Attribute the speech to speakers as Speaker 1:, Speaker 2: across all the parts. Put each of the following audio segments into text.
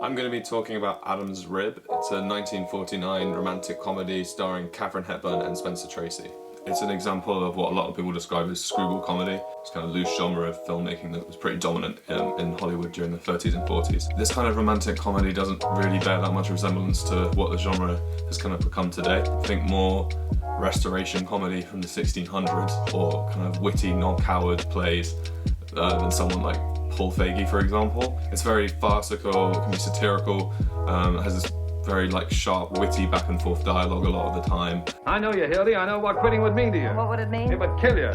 Speaker 1: I'm going to be talking about Adam's Rib. It's a 1949 romantic comedy starring Katharine Hepburn and Spencer Tracy. It's an example of what a lot of people describe as screwball comedy. It's kind of loose genre of filmmaking that was pretty dominant in Hollywood during the 30s and 40s. This kind of romantic comedy doesn't really bear that much resemblance to what the genre has kind of become today. I think more restoration comedy from the 1600s or kind of witty, non-coward plays than someone like Paul Feig, for example. It's very farcical, it can be satirical, it has this very sharp, witty back and forth dialogue a lot of the time.
Speaker 2: I know you, Hildy. I know what quitting would mean to you.
Speaker 3: What would it mean?
Speaker 2: It would kill you.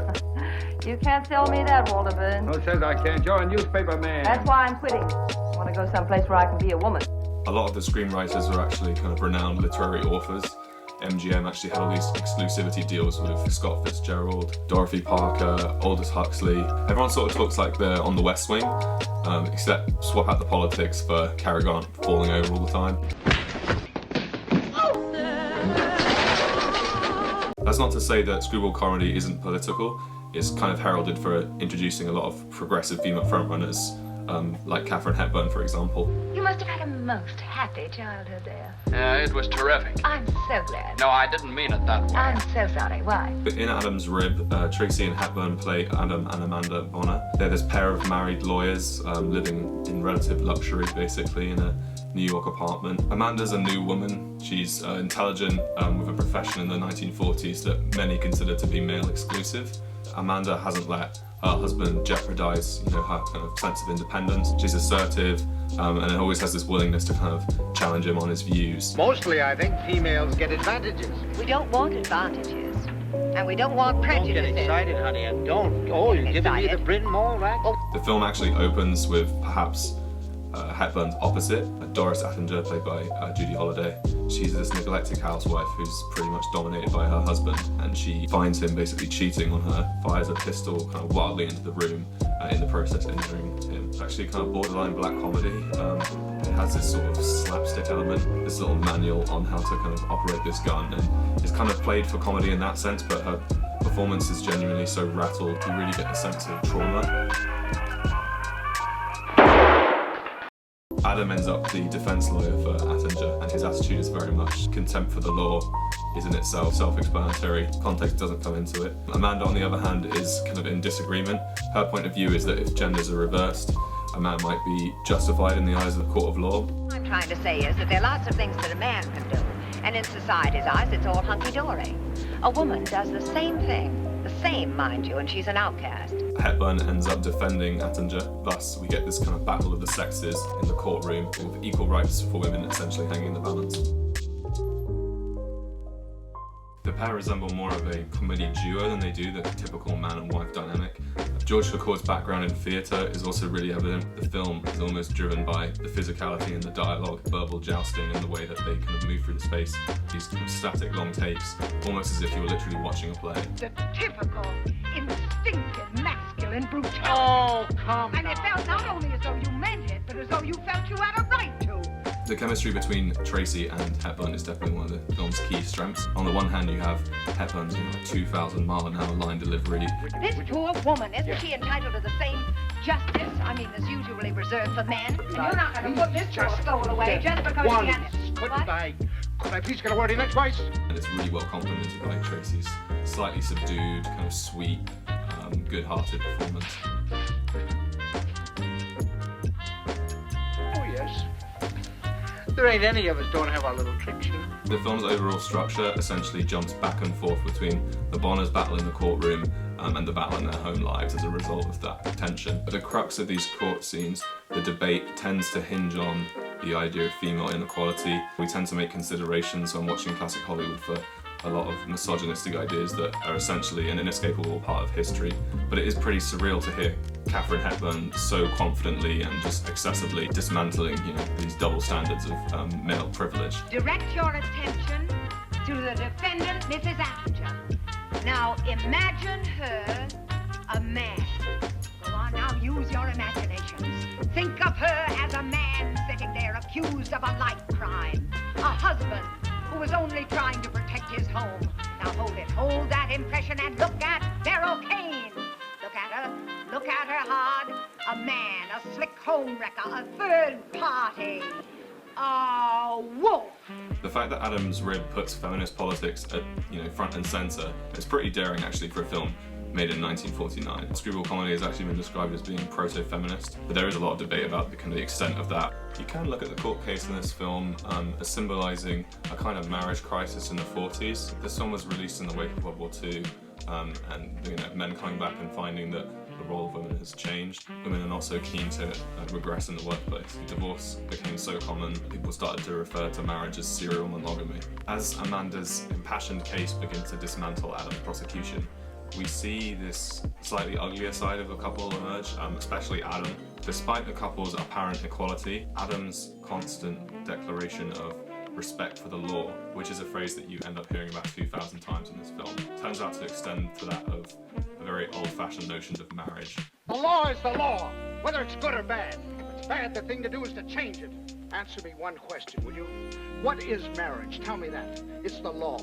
Speaker 3: You can't tell me that, Walter Byrne.
Speaker 2: Who says I can't? You're a newspaper man.
Speaker 3: That's why I'm quitting. I want to go someplace where I can be a woman.
Speaker 1: A lot of the screenwriters were actually kind of renowned literary authors. MGM actually had all these exclusivity deals with Scott Fitzgerald, Dorothy Parker, Aldous Huxley. Everyone sort of talks like they're on the West Wing, except swap out the politics for Cary Grant falling over all the time. That's not to say that screwball comedy isn't political. It's kind of heralded for introducing a lot of progressive female frontrunners, like Katharine Hepburn, for example.
Speaker 4: You must have had a most happy childhood there.
Speaker 5: It was terrific.
Speaker 4: I'm so glad.
Speaker 5: No, I didn't mean it that way.
Speaker 4: I'm so sorry. Why?
Speaker 1: But in Adam's Rib, Tracy and Hepburn play Adam and Amanda Bonner. They're this pair of married lawyers living in relative luxury, basically, in a New York apartment. Amanda's a new woman. She's intelligent, with a profession in the 1940s that many consider to be male exclusive. Amanda hasn't let her husband jeopardize, her kind of sense of independence. She's assertive, and always has this willingness to kind of challenge him on his views.
Speaker 6: Mostly, I think, females get advantages.
Speaker 4: We don't want advantages. And we don't want prejudices.
Speaker 6: Don't get excited, honey, and don't. Oh, you're giving me the Bryn Mawr, right? Oh.
Speaker 1: The film actually opens with perhaps Hepburn's opposite, Doris Attinger, played by Judy Holliday. She's this neglected housewife who's pretty much dominated by her husband, and she finds him basically cheating on her, fires a pistol kind of wildly into the room, in the process injuring him. It's actually kind of borderline black comedy. It has this sort of slapstick element, this little manual on how to kind of operate this gun, and it's kind of played for comedy in that sense, but her performance is genuinely so rattled, you really get a sense of trauma. Adam ends up the defense lawyer for Attinger, and his attitude is very much contempt for the law is in itself self-explanatory. Context doesn't come into it. Amanda, on the other hand, is kind of in disagreement. Her point of view is that if genders are reversed, a man might be justified in the eyes of the court of law.
Speaker 4: What I'm trying to say is that there are lots of things that a man can do, and in society's eyes, it's all hunky-dory. A woman does the same thing. The same, mind you, and she's an outcast.
Speaker 1: Hepburn ends up defending Attinger, thus we get this kind of battle of the sexes in the courtroom with equal rights for women essentially hanging in the balance. The pair resemble more of a comedy duo than they do the typical man and wife dynamic. George Clooney's background in theatre is also really evident. The film is almost driven by the physicality and the dialogue, verbal jousting, and the way that they kind of move through the space. These kind of static long takes, almost as if you were literally watching a play.
Speaker 7: The typical instinctive masculine brutality.
Speaker 6: Oh, come
Speaker 7: And it felt not only as though you meant it, but as though you felt you had a right to.
Speaker 1: The chemistry between Tracy and Hepburn is definitely one of the film's key strengths. On the one hand, you have Hepburn's 2,000-mile-an-hour line delivery.
Speaker 7: This poor woman, isn't she entitled to the same justice, that's usually reserved for men? And you're not going to put this poor soul away just because she had it.
Speaker 6: Could I please get a word in edgewise?
Speaker 1: And it's really well complemented by Tracy's slightly subdued, kind of sweet, good-hearted performance.
Speaker 6: Oh, yes. There ain't any of us don't have our little tricks,
Speaker 1: The film's overall structure essentially jumps back and forth between the Bonners' battle in the courtroom and the battle in their home lives as a result of that tension. At the crux of these court scenes, the debate tends to hinge on the idea of female inequality. We tend to make considerations when watching classic Hollywood for a lot of misogynistic ideas that are essentially an inescapable part of history. But it is pretty surreal to hear Katharine Hepburn so confidently and just excessively dismantling, these double standards of male privilege.
Speaker 7: Direct your attention to the defendant, Mrs. Attinger. Now imagine her a man. Go on now, use your imaginations. Think of her as a man sitting there accused of a light crime. A husband who was only trying to protect his home. Now hold it, hold that impression and look at Beryl Kane. Look at her hard. A man, a slick home wrecker, a third party. a wolf.
Speaker 1: The fact that Adam's Rib puts feminist politics at, front and center is pretty daring actually for a film made in 1949. Screwball comedy has actually been described as being proto-feminist, but there is a lot of debate about the extent of that. You can look at the court case in this film as symbolizing a kind of marriage crisis in the 40s. This film was released in the wake of World War II, and men coming back and finding that the role of women has changed. Women are not so keen to regress in the workplace. Divorce became so common, people started to refer to marriage as serial monogamy. As Amanda's impassioned case begins to dismantle Adam's prosecution, we see this slightly uglier side of the couple emerge, especially Adam. Despite the couple's apparent equality, Adam's constant declaration of respect for the law, which is a phrase that you end up hearing about 2,000 times in this film, turns out to extend to that of the very old-fashioned notions of marriage.
Speaker 6: The law is the law, whether it's good or bad. If it's bad, the thing to do is to change it. Answer me one question, will you? What is marriage? Tell me that. It's the law.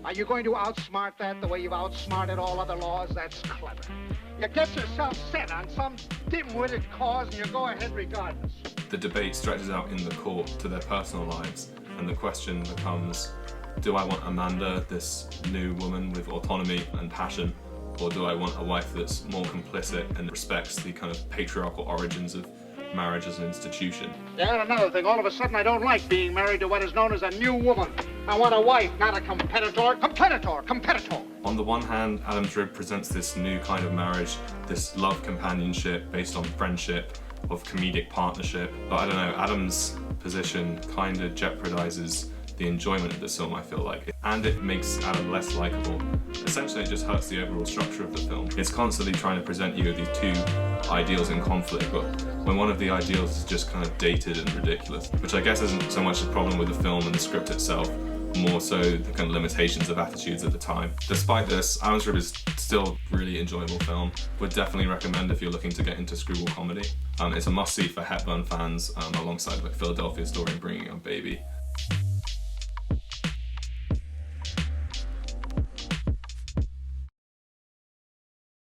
Speaker 6: Are you going to outsmart that the way you've outsmarted all other laws? That's clever. You get yourself set on some dim-witted cause and you go ahead regardless.
Speaker 1: The debate stretches out in the court to their personal lives, and the question becomes, do I want Amanda, this new woman with autonomy and passion, or do I want a wife that's more complicit and respects the kind of patriarchal origins of marriage as an institution?
Speaker 6: Yeah, and another thing, all of a sudden I don't like being married to what is known as a new woman. I want a wife, not a competitor. Competitor.
Speaker 1: On the one hand, Adam's Rib presents this new kind of marriage, this love companionship based on friendship, of comedic partnership, but I don't know, Adam's position kind of jeopardizes the enjoyment of this film, I feel like, and it makes Adam less likable. Essentially, it just hurts the overall structure of the film. It's constantly trying to present you with these two ideals in conflict, but when one of the ideals is just kind of dated and ridiculous, which I guess isn't so much a problem with the film and the script itself, more so the kind of limitations of attitudes at the time. Despite this, Adam's Rib is still a really enjoyable film. Would definitely recommend if you're looking to get into screwball comedy. It's a must-see for Hepburn fans, alongside like Philadelphia Story and Bringing Up Baby.